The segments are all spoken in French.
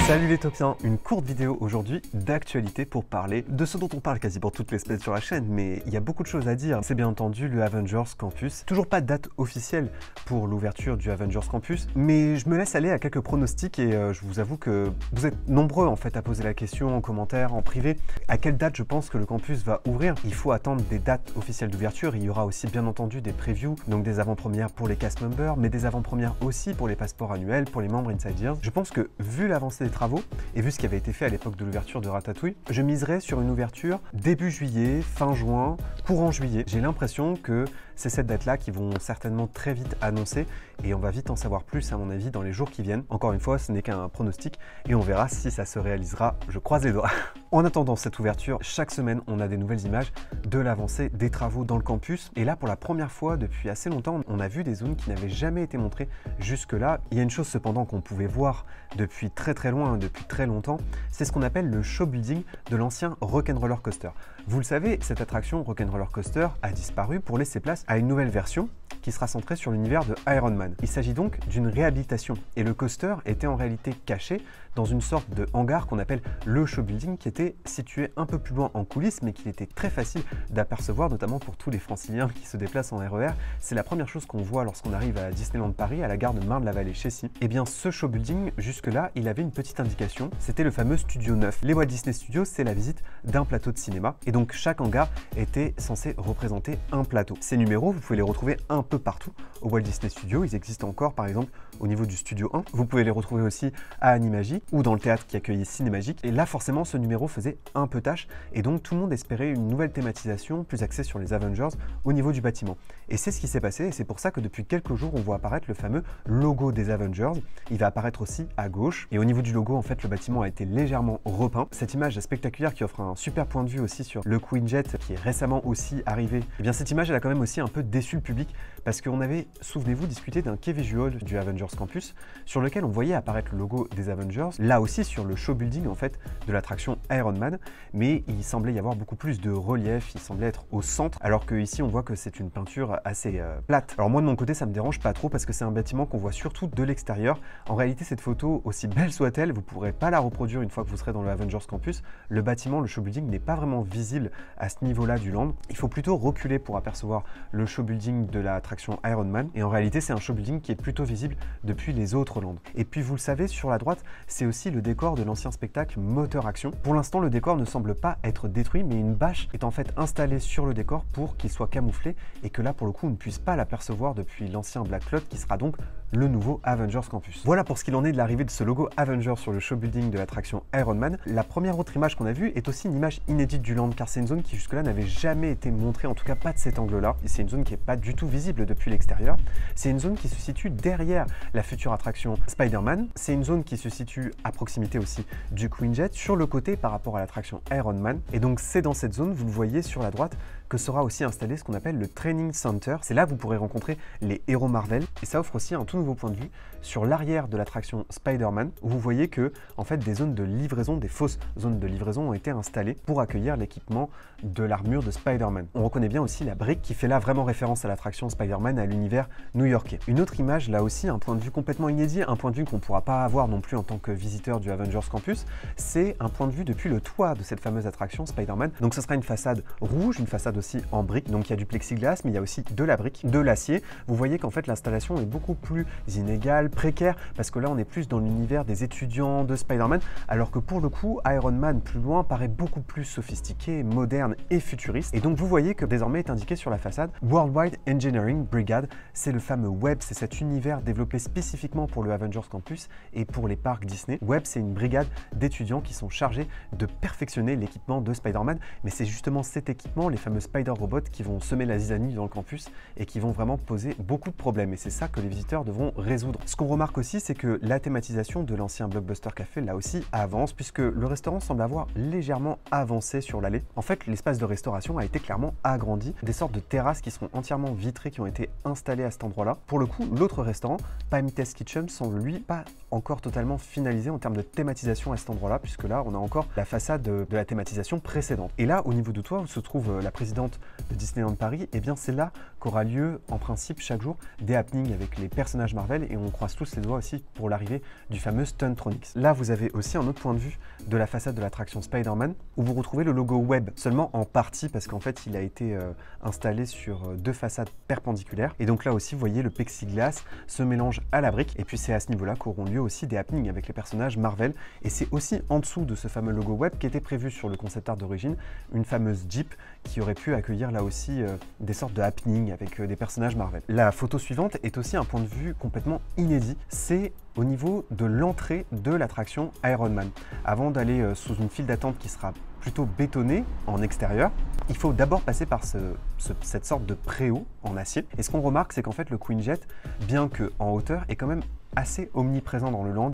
Salut les Tokiens, une courte vidéo aujourd'hui d'actualité pour parler de ce dont on parle quasi pour toutes les semaines sur la chaîne, mais il y a beaucoup de choses à dire. C'est bien entendu le Avengers Campus. Toujours pas de date officielle pour l'ouverture du Avengers Campus, mais je me laisse aller à quelques pronostics et je vous avoue que vous êtes nombreux en fait à poser la question en commentaire, en privé. À quelle date je pense que le campus va ouvrir? Il faut attendre des dates officielles d'ouverture. Il y aura aussi bien entendu des previews, donc des avant-premières pour les cast members, mais des avant-premières aussi pour les passeports annuels, pour les membres Inside Ears. Je pense que vu l'avancée des travaux et vu ce qui avait été fait à l'époque de l'ouverture de Ratatouille, je miserais sur une ouverture début juillet, fin juin, courant juillet. J'ai l'impression que c'est cette date-là qui vont certainement très vite annoncer et on va vite en savoir plus à mon avis dans les jours qui viennent. Encore une fois, ce n'est qu'un pronostic et on verra si ça se réalisera. Je croise les doigts. En attendant cette ouverture, chaque semaine, on a des nouvelles images de l'avancée des travaux dans le campus. Et là, pour la première fois depuis assez longtemps, on a vu des zones qui n'avaient jamais été montrées jusque-là. Il y a une chose cependant qu'on pouvait voir depuis très loin, depuis très longtemps, c'est ce qu'on appelle le show building de l'ancien Rock'n'Roller Coaster. Vous le savez, cette attraction Rock'n'Roller Coaster a disparu pour laisser place à une nouvelle version qui sera centrée sur l'univers de Iron Man. Il s'agit donc d'une réhabilitation et le coaster était en réalité caché dans une sorte de hangar qu'on appelle le show building qui était situé un peu plus loin en coulisses mais qu'il était très facile d'apercevoir, notamment pour tous les franciliens qui se déplacent en RER. C'est la première chose qu'on voit lorsqu'on arrive à Disneyland Paris, à la gare de Marne-la-Vallée chez Si. Et bien ce show building, jusque-là, il avait une petite indication, c'était le fameux Studio 9. Les Walt Disney Studios, c'est la visite d'un plateau de cinéma et donc chaque hangar était censé représenter un plateau. Ces numéros, vous pouvez les retrouver un peu partout au Walt Disney Studios. Ils existent encore par exemple au niveau du Studio 1. Vous pouvez les retrouver aussi à Animagie ou dans le théâtre qui accueillait Cinémagique. Et là forcément ce numéro faisait un peu tâche et donc tout le monde espérait une nouvelle thématisation plus axée sur les Avengers au niveau du bâtiment. Et c'est ce qui s'est passé et c'est pour ça que depuis quelques jours on voit apparaître le fameux logo des Avengers. Il va apparaître aussi à gauche et au niveau du logo en fait le bâtiment a été légèrement repeint. Cette image spectaculaire qui offre un super point de vue aussi sur le Quinjet qui est récemment aussi arrivé. Et bien cette image elle a quand même aussi un peu déçu le public parce qu'on avait, souvenez-vous, discuté d'un quai visual du Avengers Campus sur lequel on voyait apparaître le logo des Avengers, là aussi sur le show building en fait de l'attraction Iron Man, mais il semblait y avoir beaucoup plus de relief, il semblait être au centre, alors que ici on voit que c'est une peinture assez plate. Alors moi de mon côté ça me dérange pas trop parce que c'est un bâtiment qu'on voit surtout de l'extérieur. En réalité cette photo, aussi belle soit-elle, vous pourrez pas la reproduire une fois que vous serez dans le Avengers Campus. Le bâtiment, le show building n'est pas vraiment visible à ce niveau-là du land. Il faut plutôt reculer pour apercevoir le show building de l'attraction Iron Man et en réalité c'est un show building qui est plutôt visible depuis les autres lands. Et puis vous le savez, sur la droite c'est aussi le décor de l'ancien spectacle Moteur Action. Pour l'instant le décor ne semble pas être détruit mais une bâche est en fait installée sur le décor pour qu'il soit camouflé et que là pour le coup on ne puisse pas l'apercevoir depuis l'ancien Black Cloud qui sera donc le nouveau Avengers Campus. Voilà pour ce qu'il en est de l'arrivée de ce logo Avengers sur le show building de l'attraction Iron Man. La première autre image qu'on a vue est aussi une image inédite du land car c'est une zone qui jusque-là n'avait jamais été montrée, en tout cas pas de cet angle-là. C'est une zone qui n'est pas du tout visible depuis l'extérieur. C'est une zone qui se situe derrière la future attraction Spider-Man. C'est une zone qui se situe à proximité aussi du Quinjet, sur le côté par rapport à l'attraction Iron Man. Et donc c'est dans cette zone, vous le voyez sur la droite, que sera aussi installé ce qu'on appelle le Training Center. C'est là que vous pourrez rencontrer les héros Marvel et ça offre aussi un tout nouveau point de vue sur l'arrière de l'attraction Spider-Man où vous voyez que en fait des zones de livraison, des fausses zones de livraison ont été installées pour accueillir l'équipement de l'armure de Spider-Man. On reconnaît bien aussi la brique qui fait là vraiment référence à l'attraction Spider-Man, à l'univers new-yorkais. Une autre image, là aussi un point de vue complètement inédit, un point de vue qu'on ne pourra pas avoir non plus en tant que visiteur du Avengers Campus, c'est un point de vue depuis le toit de cette fameuse attraction Spider-Man. Donc ce sera une façade rouge, une façade aussi en brique, donc il y a du plexiglas mais il y a aussi de la brique, de l'acier. Vous voyez qu'en fait l'installation est beaucoup plus inégale, précaire, parce que là on est plus dans l'univers des étudiants de Spider-Man, alors que pour le coup Iron Man plus loin paraît beaucoup plus sophistiqué, moderne et futuriste. Et donc vous voyez que désormais est indiqué sur la façade Worldwide Engineering Brigade, c'est le fameux Web, c'est cet univers développé spécifiquement pour le Avengers Campus et pour les parcs Disney. Web c'est une brigade d'étudiants qui sont chargés de perfectionner l'équipement de Spider-Man, mais c'est justement cet équipement, les fameux Spider-Robots, qui vont semer la zizanie dans le campus et qui vont vraiment poser beaucoup de problèmes et c'est ça que les visiteurs devront résoudre. Ce qu'on remarque aussi c'est que la thématisation de l'ancien Blockbuster Café là aussi avance puisque le restaurant semble avoir légèrement avancé sur l'allée. En fait l'espace de restauration a été clairement agrandi, des sortes de terrasses qui seront entièrement vitrées qui ont été installées à cet endroit-là. Pour le coup l'autre restaurant, Pime Test Kitchen, semble lui pas encore totalement finalisé en termes de thématisation à cet endroit-là puisque là on a encore la façade de la thématisation précédente. Et là au niveau du toit où se trouve la présidence résidente de Disneyland Paris, et bien c'est là qu'aura lieu en principe chaque jour des happenings avec les personnages Marvel, et on croise tous les doigts aussi pour l'arrivée du fameux Stuntronics. Là vous avez aussi un autre point de vue de la façade de l'attraction Spider-Man où vous retrouvez le logo web, seulement en partie parce qu'en fait il a été installé sur deux façades perpendiculaires, et donc là aussi vous voyez le plexiglas se mélange à la brique, et puis c'est à ce niveau là qu'auront lieu aussi des happenings avec les personnages Marvel, et c'est aussi en dessous de ce fameux logo web qui était prévu sur le concept art d'origine une fameuse Jeep qui aurait pu accueillir là aussi des sortes de happenings avec des personnages Marvel. La photo suivante est aussi un point de vue complètement inédit, c'est au niveau de l'entrée de l'attraction Iron Man. Avant d'aller sous une file d'attente qui sera plutôt bétonnée en extérieur, il faut d'abord passer par cette sorte de préau en acier. Et ce qu'on remarque, c'est qu'en fait le Queen Jet, bien qu'en hauteur, est quand même assez omniprésent dans le land.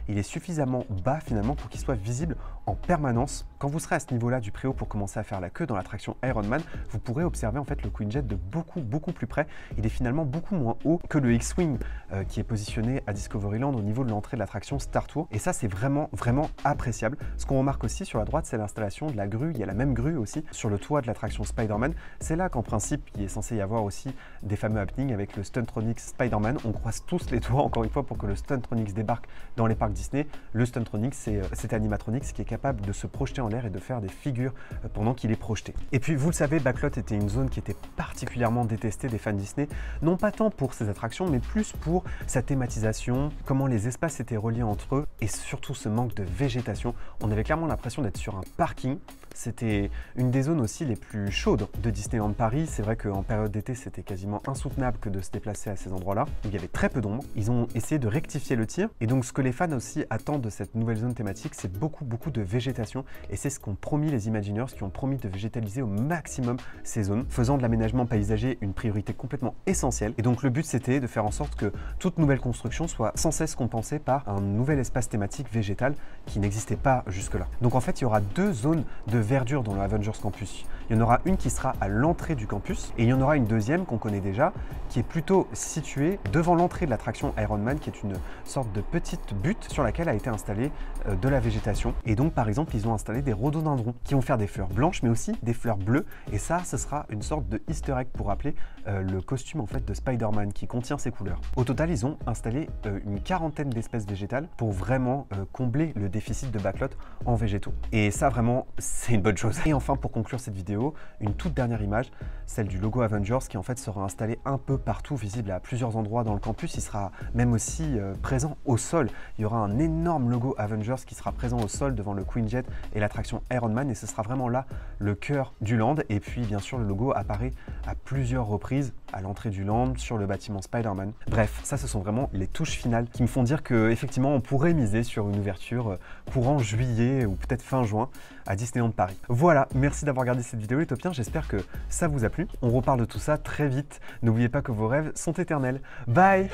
Il est suffisamment bas finalement pour qu'il soit visible en permanence. Quand vous serez à ce niveau-là du préau pour commencer à faire la queue dans l'attraction Iron Man, vous pourrez observer en fait le Queen Jet de beaucoup plus près. Il est finalement beaucoup moins haut que le X-Wing qui est positionné à Discoveryland au niveau de l'entrée de l'attraction Star Tour. Et ça, c'est vraiment appréciable. Ce qu'on remarque aussi sur la droite, c'est l'installation de la grue. Il y a la même grue aussi sur le toit de l'attraction Spider-Man. C'est là qu'en principe, il est censé y avoir aussi des fameux happenings avec le Stuntronics Spider-Man. On croise tous les toits, encore une fois, pour que le Stuntronics débarque dans les parcs Disney. Le Stuntronics, c'est cet animatronics qui est capable de se projeter en l'air et de faire des figures pendant qu'il est projeté. Et puis, vous le savez, Backlot était une zone qui était particulièrement détestée des fans Disney, non pas tant pour ses attractions, mais plus pour sa thématisation, comment les espaces étaient reliés entre eux, et surtout ce manque de végétation. On avait clairement l'impression d'être sur un parking. C'était une des zones aussi les plus chaudes de Disneyland Paris. C'est vrai qu'en période d'été, c'était quasiment insoutenable que de se déplacer à ces endroits-là, où il y avait très peu d'ombre. Ils ont essayé de rectifier le tir. Et donc, ce que les fans aussi attendent de cette nouvelle zone thématique, c'est beaucoup de végétation. Et c'est ce qu'ont promis les Imagineers, qui ont promis de végétaliser au maximum ces zones, faisant de l'aménagement paysager une priorité complètement essentielle. Et donc, le but, c'était de faire en sorte que toute nouvelle construction soit sans cesse compensée par un nouvel espace thématique végétal qui n'existait pas jusque-là. Donc, en fait, il y aura deux zones de verdure dans le Avengers Campus. Il y en aura une qui sera à l'entrée du campus, et il y en aura une deuxième qu'on connaît déjà, qui est plutôt située devant l'entrée de l'attraction Iron Man, qui est une sorte de petite butte sur laquelle a été installée de la végétation. Et donc, par exemple, ils ont installé des rhododendrons qui vont faire des fleurs blanches, mais aussi des fleurs bleues. Et ça, ce sera une sorte de easter egg pour rappeler le costume en fait de Spider-Man qui contient ces couleurs. Au total, ils ont installé une quarantaine d'espèces végétales pour vraiment combler le déficit de Backlot en végétaux. Et ça, vraiment, c'est une bonne chose. Et enfin, pour conclure cette vidéo, une toute dernière image, celle du logo Avengers qui en fait sera installé un peu partout, visible à plusieurs endroits dans le campus. Il sera même aussi présent au sol. Il y aura un énorme logo Avengers qui sera présent au sol devant le Queen Jet et l'attraction Iron Man, et ce sera vraiment là le cœur du land. Et puis bien sûr, le logo apparaît à plusieurs reprises à l'entrée du land, sur le bâtiment Spider-Man. Bref, ça, ce sont vraiment les touches finales qui me font dire que effectivement on pourrait miser sur une ouverture courant juillet ou peut-être fin juin à Disneyland Paris. Voilà, merci d'avoir regardé cette vidéo les Taupiens, j'espère que ça vous a plu. On reparle de tout ça très vite. N'oubliez pas que vos rêves sont éternels. Bye!